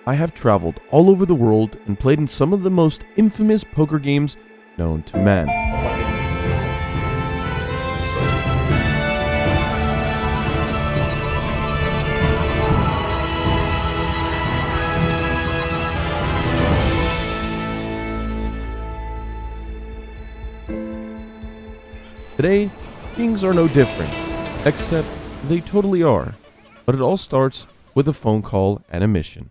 I have traveled all over the world and played in some of the most infamous poker games known to man. Today, things are no different, except they totally are. But it all starts with a phone call and a mission.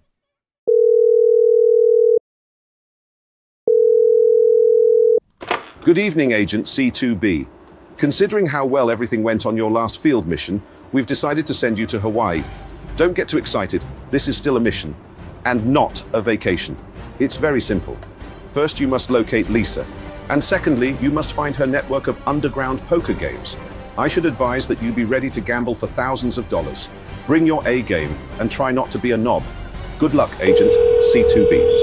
Good evening, Agent C2B. Considering how well everything went on your last field mission, we've decided to send you to Hawaii. Don't get too excited. This is still a mission, and not a vacation. It's very simple. First, you must locate Lisa. And secondly, you must find her network of underground poker games. I should advise that you be ready to gamble for thousands of dollars. Bring your A game and try not to be a knob. Good luck, Agent C2B.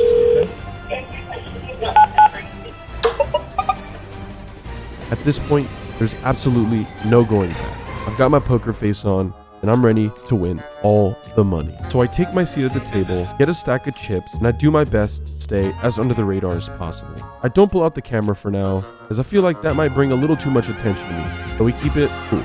At this point, there's absolutely no going back. I've got my poker face on, and I'm ready to win all the money. So I take my seat at the table, get a stack of chips, and I do my best to stay as under the radar as possible. I don't pull out the camera for now, as I feel like that might bring a little too much attention to me, so we keep it cool.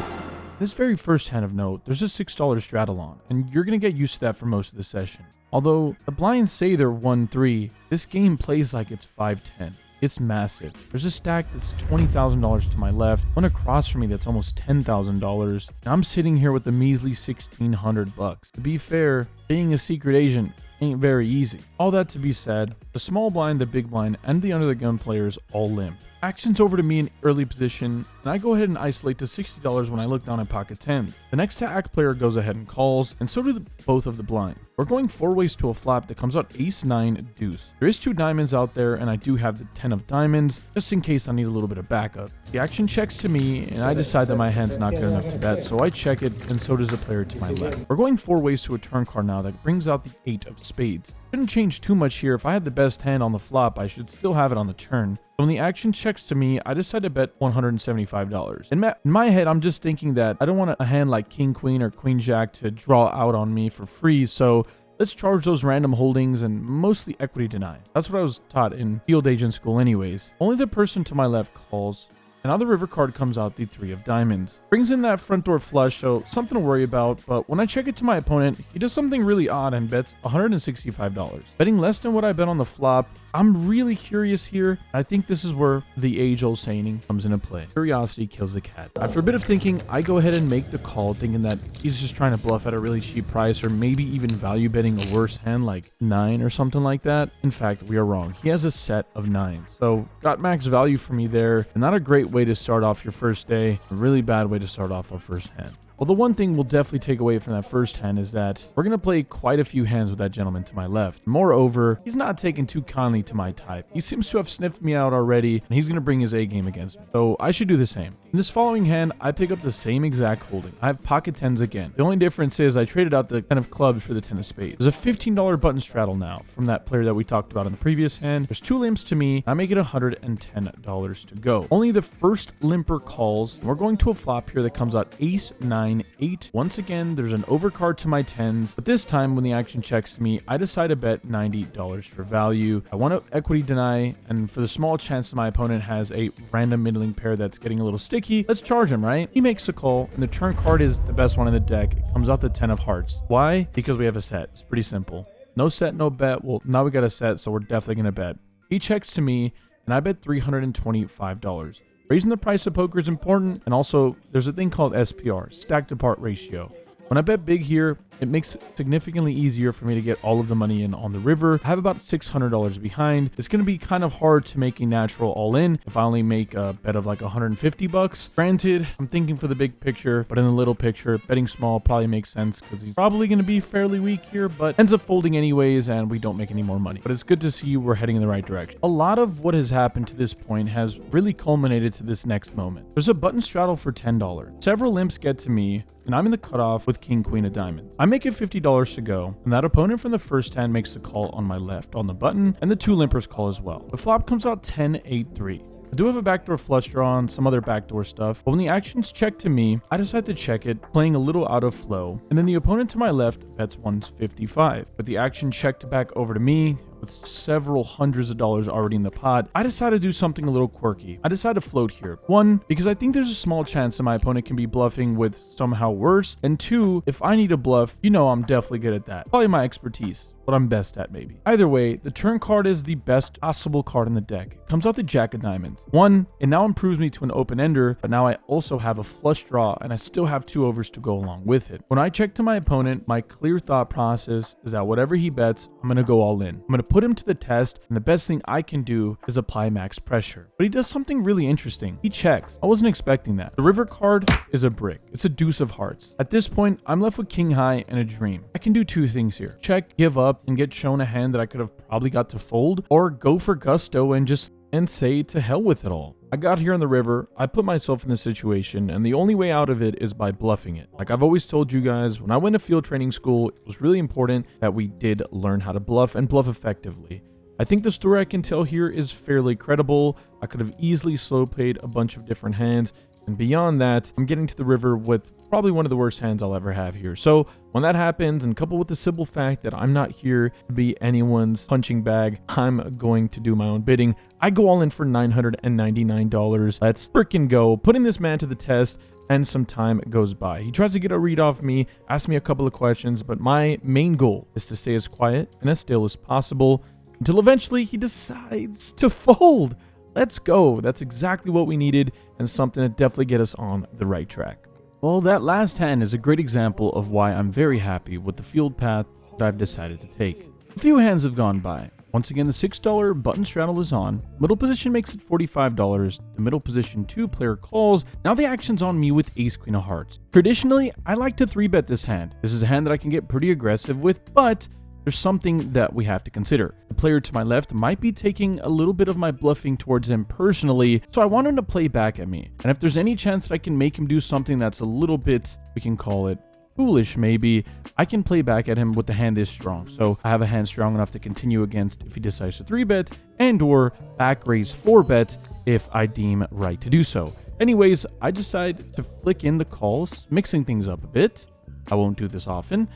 This very first hand of note, there's a $6 straddle on, and you're going to get used to that for most of the session. Although the blinds say they're 1-3, this game plays like it's 5-10. It's massive. There's a stack that's $20,000 to my left, one across from me that's almost $10,000, and I'm sitting here with the measly $1,600. To be fair, being a secret agent ain't very easy. All that to be said, the small blind, the big blind, and the under the gun players all limp. Action's over to me in early position, and I go ahead and isolate to $60 when I look down at pocket tens. The next to act player goes ahead and calls, and so do both of the blind. We're going four ways to a flop that comes out ace-9 deuce. There is 2 diamonds out there, and I do have the 10 of diamonds, just in case I need a little bit of backup. The action checks to me, and I decide that my hand's not good enough to bet, so I check it, and so does the player to my left. We're going 4 ways to a turn card now that brings out the 8 of spades. Shouldn't change too much here. If I had the best hand on the flop, I should still have it on the turn. So when the action checks to me, I decide to bet $175. In my head, I'm just thinking that I don't want a hand like King Queen or Queen Jack to draw out on me for free, so let's charge those random holdings and mostly equity deny. That's what I was taught in field agent school anyways. Only the person to my left calls, and now the river card comes out the 3 of diamonds. Brings in that front door flush, so something to worry about, but when I check it to my opponent, he does something really odd and bets $165. Betting less than what I bet on the flop, I'm really curious here. I think this is where the age-old saying comes into play. Curiosity kills the cat. After a bit of thinking, I go ahead and make the call, thinking that he's just trying to bluff at a really cheap price, or maybe even value betting a worse hand like 9 or something like that. In fact, we are wrong. He has a set of 9s. So got max value for me there, and not a great way to start off your first day. A really bad way to start off our first hand. Well, the one thing we'll definitely take away from that first hand is that we're going to play quite a few hands with that gentleman to my left. Moreover, he's not taking too kindly to my type. He seems to have sniffed me out already, and he's going to bring his A game against me. So I should do the same. In this following hand, I pick up the same exact holding. I have pocket 10s again. The only difference is I traded out the 10 of clubs for the 10 of spades. There's a $15 button straddle now from that player that we talked about in the previous hand. There's 2 limps to me. I make it $110 to go. Only the first limper calls. We're going to a flop here that comes out ace-9, 8. Once again, there's an overcard to my 10s, but this time when the action checks to me, I decide to bet $90 for value. I want to equity deny, and for the small chance that my opponent has a random middling pair that's getting a little sticky, let's charge him, right? He makes a call, and the turn card is the best one in the deck. It comes out the 10 of hearts. Why? Because we have a set. It's pretty simple. No set, no bet. Well, now we got a set, so we're definitely going to bet. He checks to me, and I bet $325. Raising the price of poker is important, and also there's a thing called SPR, stack to part ratio. When I bet big here, it makes it significantly easier for me to get all of the money in on the river. I have about $600 behind. It's going to be kind of hard to make a natural all-in if I only make a bet of like $150. Granted, I'm thinking for the big picture, but in the little picture, betting small probably makes sense because he's probably going to be fairly weak here, but ends up folding anyways, and we don't make any more money. But it's good to see we're heading in the right direction. A lot of what has happened to this point has really culminated to this next moment. There's a button straddle for $10. Several limps get to me, and I'm in the cutoff with King Queen of diamonds. I make it $50 to go, and that opponent from the first hand makes the call on my left on the button, and the 2 limpers call as well. The flop comes out 10-8-3. I do have a backdoor flush draw and some other backdoor stuff, but when the action's checked to me, I decide to check it, playing a little out of flow, and then the opponent to my left bets 155. With the action checked back over to me, with several hundreds of dollars already in the pot, I decided to do something a little quirky. I decided to float here. One, because I think there's a small chance that my opponent can be bluffing with somehow worse, and two, if I need a bluff, you know I'm definitely good at that. Probably my expertise. What I'm best at, maybe. Either way, the turn card is the best possible card in the deck. It comes out the Jack of Diamonds. One, it now improves me to an open ender, but now I also have a flush draw, and I still have 2 overs to go along with it. When I check to my opponent, my clear thought process is that whatever he bets, I'm going to go all in. I'm going to put him to the test, and the best thing I can do is apply max pressure. But he does something really interesting. He checks. I wasn't expecting that. The river card is a brick. It's a deuce of hearts. At this point, I'm left with king high and a dream. I can do 2 things here. Check, give up, and get shown a hand that I could have probably got to fold, or go for gusto and say to hell with it all. I got here on the river, I put myself in this situation, and the only way out of it is by bluffing it. Like I've always told you guys, when I went to field training school, it was really important that we did learn how to bluff and bluff effectively. I think the story I can tell here is fairly credible. I could have easily slow played a bunch of different hands, and beyond that, I'm getting to the river with probably one of the worst hands I'll ever have here. So when that happens, and coupled with the simple fact that I'm not here to be anyone's punching bag, I'm going to do my own bidding. I go all in for $999. Let's freaking go. Putting this man to the test, and some time goes by. He tries to get a read off me, asks me a couple of questions, but my main goal is to stay as quiet and as still as possible until eventually he decides to fold. Let's go. That's exactly what we needed, and something to definitely get us on the right track. Well, that last hand is a great example of why I'm very happy with the field path that I've decided to take. A few hands have gone by. Once again, the $6 button straddle is on. Middle position makes it $45. The middle position 2 player calls. Now the action's on me with ace queen of hearts. Traditionally, I like to 3-bet this hand. This is a hand that I can get pretty aggressive with, but there's something that we have to consider. The player to my left might be taking a little bit of my bluffing towards him personally, so I want him to play back at me. And if there's any chance that I can make him do something that's a little bit, we can call it foolish maybe, I can play back at him with the hand this strong. So I have a hand strong enough to continue against if he decides to 3-bet, and or back raise 4-bet if I deem right to do so. Anyways, I decide to flick in the calls, mixing things up a bit. I won't do this often.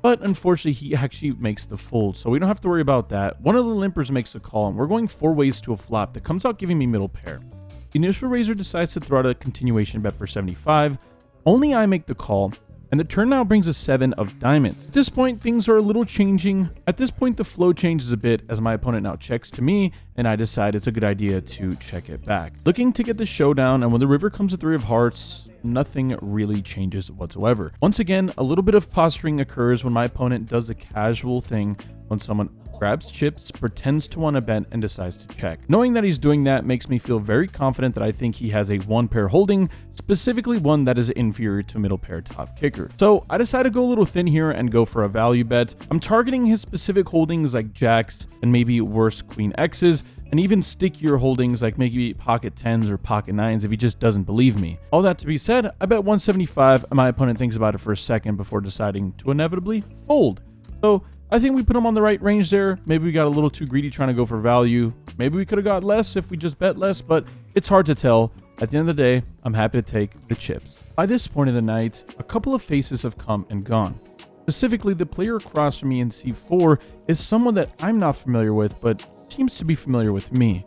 But unfortunately, he actually makes the fold, so we don't have to worry about that. One of the limpers makes a call, and we're going 4 ways to a flop that comes out giving me middle pair. The initial raiser decides to throw out a continuation bet for 75. Only I make the call, and the turn now brings a 7 of diamonds. At this point, things are a little changing. At this point, the flow changes a bit as my opponent now checks to me, and I decide it's a good idea to check it back. Looking to get the showdown, and when the river comes to 3 of hearts, nothing really changes whatsoever. Once again, a little bit of posturing occurs when my opponent does the casual thing when someone grabs chips, pretends to want to bet, and decides to check. Knowing that he's doing that makes me feel very confident that I think he has a 1-pair holding, specifically one that is inferior to middle pair top kicker. So I decide to go a little thin here and go for a value bet. I'm targeting his specific holdings like jacks and maybe worse queen X's, and even stickier holdings like maybe pocket 10s or pocket 9s if he just doesn't believe me. All that to be said, I bet 175, and my opponent thinks about it for a second before deciding to inevitably fold. So I think we put him on the right range there. Maybe we got a little too greedy trying to go for value. Maybe we could have got less if we just bet less, but it's hard to tell. At the end of the day, I'm happy to take the chips. By this point of the night, a couple of faces have come and gone. Specifically, the player across from me in C4 is someone that I'm not familiar with, but seems to be familiar with me.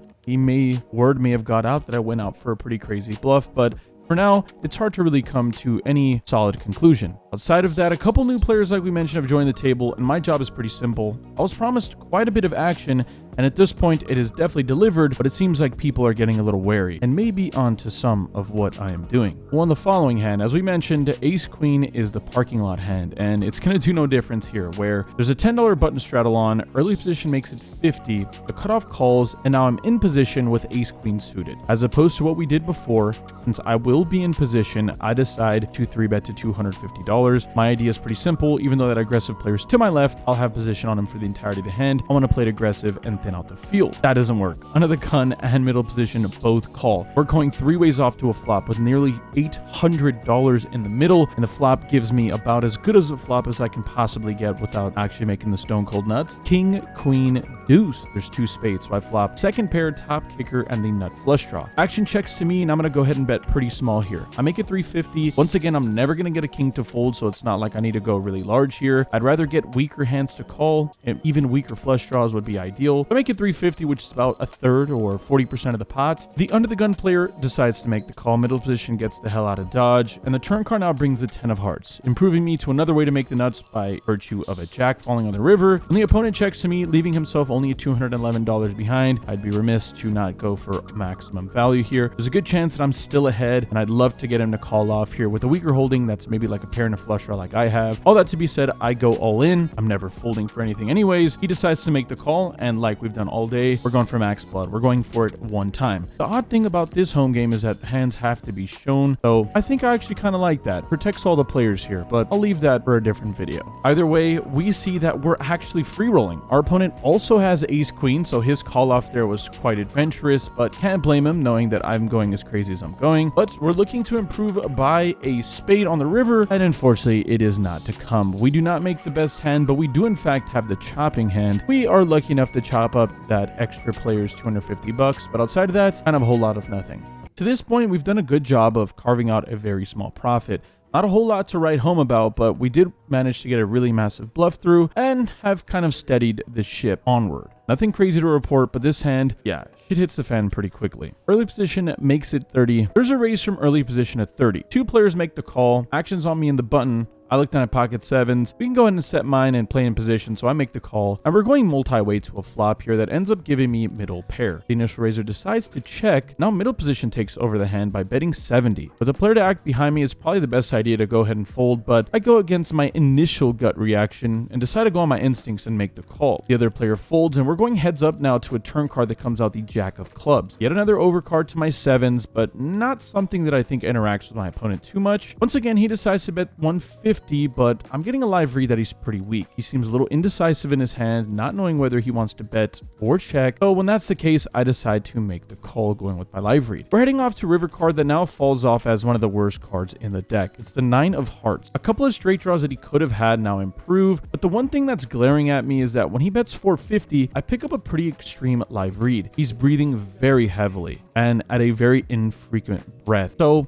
Word may have got out that I went out for a pretty crazy bluff, but for now, it's hard to really come to any solid conclusion. Outside of that, a couple new players like we mentioned have joined the table, and my job is pretty simple. I was promised quite a bit of action, and at this point it is definitely delivered, but it seems like people are getting a little wary and maybe onto some of what I am doing. Well, on the following hand, as we mentioned, ace queen is the parking lot hand, and it's going to do no difference here, where there's a $10 button straddle on, early position makes it 50, the cutoff calls, and now I'm in position with ace queen suited. As opposed to what we did before, since I will be in position, I decide to 3-bet to $250. $6. My idea is pretty simple. Even though that aggressive player is to my left, I'll have position on him for the entirety of the hand. I want to play it aggressive and thin out the field. That doesn't work. Under the gun and middle position both call. We're going 3 ways off to a flop with nearly $800 in the middle, and the flop gives me about as good as a flop as I can possibly get without actually making the stone cold nuts. King, queen, deuce. There's 2 spades, so I flop second pair, top kicker, and the nut flush draw. Action checks to me, and I'm going to go ahead and bet pretty small here. I make it 350. Once again, I'm never going to get a king to fold, so it's not like I need to go really large here. I'd rather get weaker hands to call, and even weaker flush draws would be ideal. I make it 350, which is about a third or 40% of the pot. The under the gun player decides to make the call. Middle position gets the hell out of dodge, and the turn card now brings the 10 of hearts, improving me to another way to make the nuts by virtue of a jack falling on the river. When the opponent checks to me, leaving himself only $211 behind, I'd be remiss to not go for maximum value here. There's a good chance that I'm still ahead, and I'd love to get him to call off here with a weaker holding that's maybe like a pair and a flush draw like I have. All that to be said, I go all in. I'm never folding for anything anyways. He decides to make the call, and like we've done all day, we're going for max blood. We're going for it one time. The odd thing about this home game is that hands have to be shown, so I think I actually kind of like that. Protects all the players here, but I'll leave that for a different video. Either way, we see that we're actually free rolling. Our opponent also has ace queen, so his call off there was quite adventurous, but can't blame him knowing that I'm going as crazy as I'm going. But we're looking to improve by a spade on the river, and unfortunately it is not to come. We do not make the best hand, but we do in fact have the chopping hand. We are lucky enough to chop up that extra player's $250, but outside of that, kind of a whole lot of nothing. To this point, we've done a good job of carving out a very small profit. Not a whole lot to write home about, but we did manage to get a really massive bluff through and have kind of steadied the ship onward. Nothing crazy to report, but this hand, yeah, shit hits the fan pretty quickly. Early position makes it 30. There's a raise from early position at 30. 2 players make the call. Action's on me in the button. I look down at pocket sevens. We can go ahead and set mine and play in position, so I make the call. And we're going multi-way to a flop here that ends up giving me middle pair. The initial raiser decides to check. Now middle position takes over the hand by betting 70. For the player to act behind me is probably the best idea to go ahead and fold, but I go against my initial gut reaction and decide to go on my instincts and make the call. The other player folds, and we're going heads up now to a turn card that comes out the jack of clubs. Yet another overcard to my sevens, but not something that I think interacts with my opponent too much. Once again, he decides to bet 150, but I'm getting a live read that he's pretty weak. He seems a little indecisive in his hand, not knowing whether he wants to bet or check. So when that's the case, I decide to make the call going with my live read. We're heading off to river card that now falls off as one of the worst cards in the deck. It's the 9 of hearts. A couple of straight draws that he could have had now improve, but the one thing that's glaring at me is that when he bets 450, I pick up a pretty extreme live read. He's breathing very heavily and at a very infrequent breath. So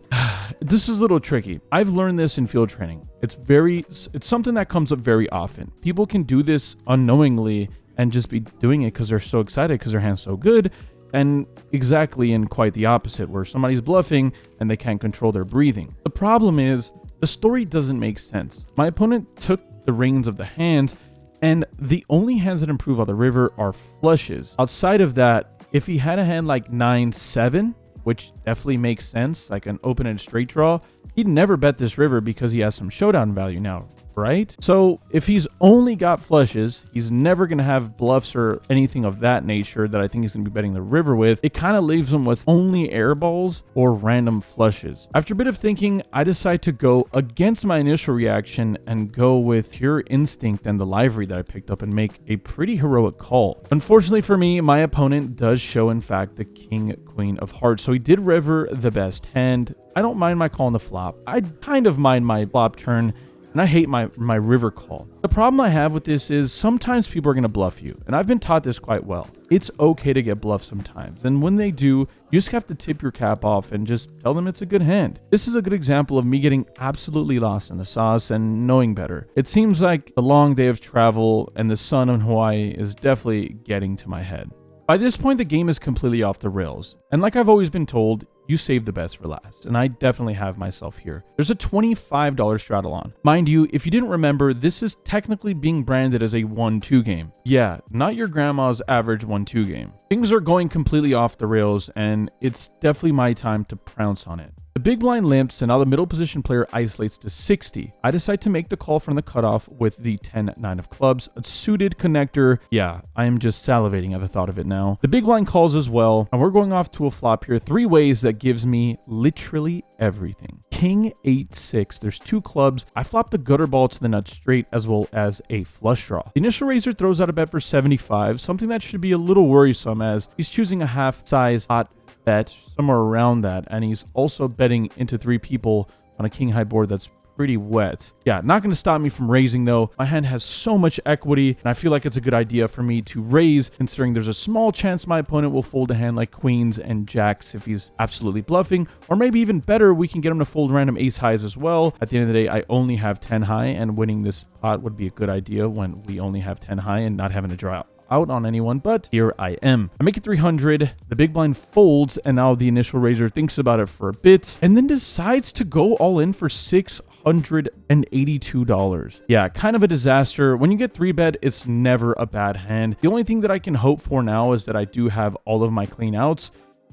this is a little tricky. I've learned this in field training. It's something that comes up very often. People can do this unknowingly and just be doing it because they're so excited because their hand's so good, and exactly in quite the opposite, where somebody's bluffing and they can't control their breathing. The problem is the story doesn't make sense. My opponent took the reins of the hands, and the only hands that improve on the river are flushes. Outside of that, if he had a hand like 9-7, which definitely makes sense, like an open and straight draw, he'd never bet this river because he has some showdown value now, right? So if he's only got flushes, he's never going to have bluffs or anything of that nature that I think he's going to be betting the river with. It kind of leaves him with only air balls or random flushes. After a bit of thinking, I decide to go against my initial reaction and go with pure instinct and the live read that I picked up and make a pretty heroic call. Unfortunately for me, my opponent does show, in fact, the king, queen of hearts. So he did river the best hand. I don't mind my call on the flop. I kind of mind my flop turn, and I hate my river call. The problem I have with this is sometimes people are going to bluff you, and I've been taught this quite well. It's okay to get bluffed sometimes, and when they do, you just have to tip your cap off and just tell them it's a good hand. This is a good example of me getting absolutely lost in the sauce and knowing better. It seems like a long day of travel, and the sun in Hawaii is definitely getting to my head. By this point, the game is completely off the rails, and like I've always been told, you save the best for last, and I definitely have myself here. There's a $25 straddle on. Mind you, if you didn't remember, this is technically being branded as a 1-2 game. Yeah, not your grandma's average 1-2 game. Things are going completely off the rails, and it's definitely my time to pounce on it. The big blind limps, and now the middle position player isolates to 60. I decide to make the call from the cutoff with the 10-9 of clubs, a suited connector. Yeah, I am just salivating at the thought of it now. The big blind calls as well, and we're going off to a flop here 3 ways that gives me literally everything. king 8-6. There's 2 clubs. I flop the gutter ball to the nut straight as well as a flush draw. The initial raiser throws out a bet for 75, something that should be a little worrisome as he's choosing a half size hot bet somewhere around that, and he's also betting into 3 people on a king high board that's pretty wet. Yeah, not going to stop me from raising though. My hand has so much equity, and I feel like it's a good idea for me to raise, considering there's a small chance my opponent will fold a hand like queens and jacks if he's absolutely bluffing, or maybe even better, we can get him to fold random ace highs as well. At the end of the day, I only have 10 high, and winning this pot would be a good idea when we only have 10 high and not having to draw out on anyone, but here I am. I make it 300, the big blind folds, and now the initial raiser thinks about it for a bit, and then decides to go all in for $682. Yeah, kind of a disaster. When you get 3-bet, it's never a bad hand. The only thing that I can hope for now is that I do have all of my clean outs,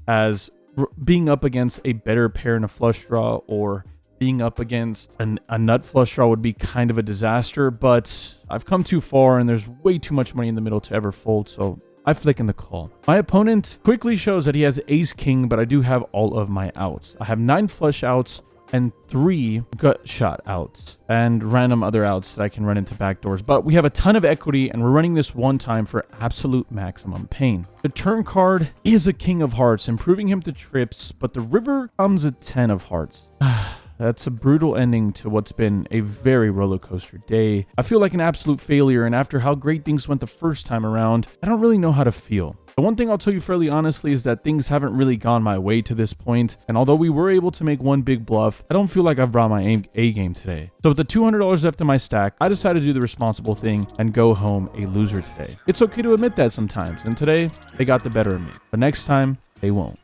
as being up against a better pair in a flush draw or being up against a nut flush draw would be kind of a disaster, but I've come too far and there's way too much money in the middle to ever fold, so I flick in the call. My opponent quickly shows that he has ace king, but I do have all of my outs. I have 9 flush outs and 3 gut shot outs and random other outs that I can run into backdoors, but we have a ton of equity and we're running this one time for absolute maximum pain. The turn card is a king of hearts, improving him to trips, but the river comes a 10 of hearts. That's a brutal ending to what's been a very roller coaster day. I feel like an absolute failure, and after how great things went the first time around, I don't really know how to feel. The one thing I'll tell you fairly honestly is that things haven't really gone my way to this point, and although we were able to make one big bluff, I don't feel like I've brought my A game today. So with the $200 left in my stack, I decided to do the responsible thing and go home a loser today. It's okay to admit that sometimes, and today, they got the better of me. But next time, they won't.